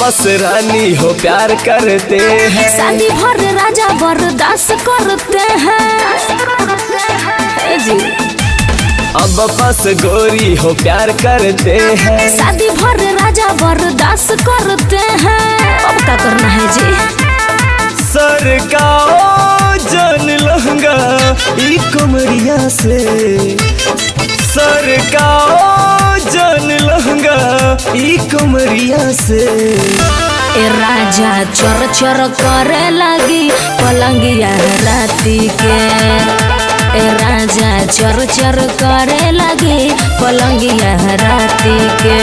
आपस रानी हो प्यार करते हैं। शादी भर राजा बर्दाश्त करते हैं जी। अब बस गोरी हो प्यार करते हैं। शादी भर राजा बर्दाश्त करते हैं। अब क्या करना है जी? सरकाओ जान लहंगा ई कमरिया से, सरकाओ जान लहंगा ई कमरिया से। ए राजा चर चर करे लगी पलंगिया राती के। ए राजा चर चर करे लगी पलंगिया राती के।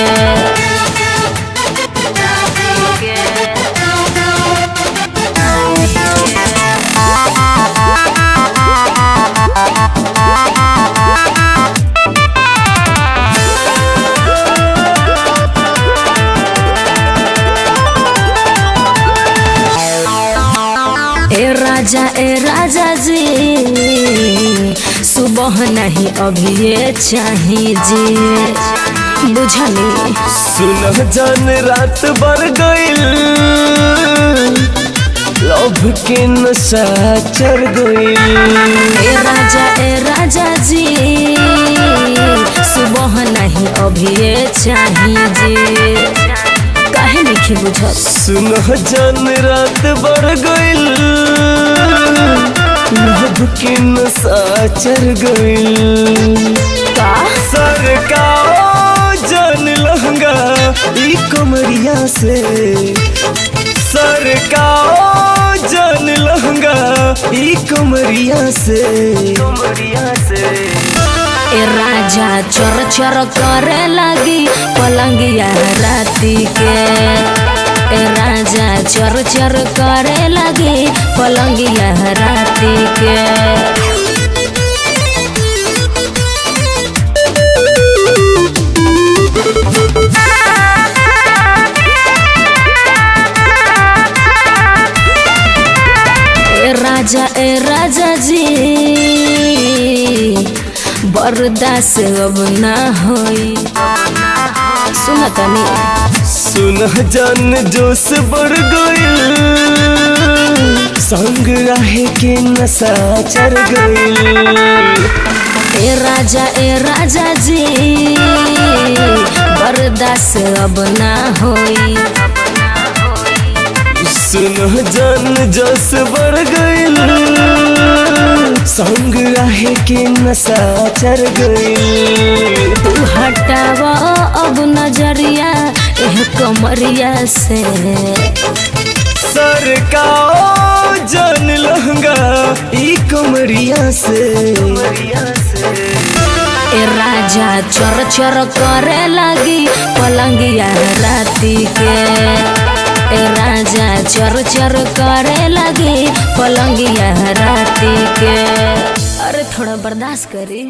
ए राजा जी सुबह नहीं अभी ये चाहिए जी, बुझली? सुन जान रात भर गइल लव के नशा चढ़ गइल। ए राजा जी सुबह नहीं अभी ये चाहिए जी, काहे नहीं बुझत? सुन जान रात भर गइल लव के नशा चढ़ गइल। का सरकाओ जान लहंगा ई कमरिया से, सरकाओ जान लहंगा ई कमरिया से। ए राजा चर चर करे लगी पलंगिया राती के। ए राजा चर चर करे लगी पलंगिया राती के। ए राजा जी बर्दाश्त अब ना होई। सुन तनी सुन जान जोश बढ़ गइल संग रहे के नशा चढ़ गइल। ए राजा जी बर्दाश्त अब ना होई। सुन जान जोश बढ़ गइल संग रहे के नशा चढ़ गइल। तू हटावा अब नजरिया एह कमरिया से। सरकाओ जान लहंगा ई कमरिया से। ए राजा चर चर करे लगी पलंगिया राती के। ए राजा चर चर करे लगी पलंगिया राती के। अरे थोड़ा बर्दाश्त करी।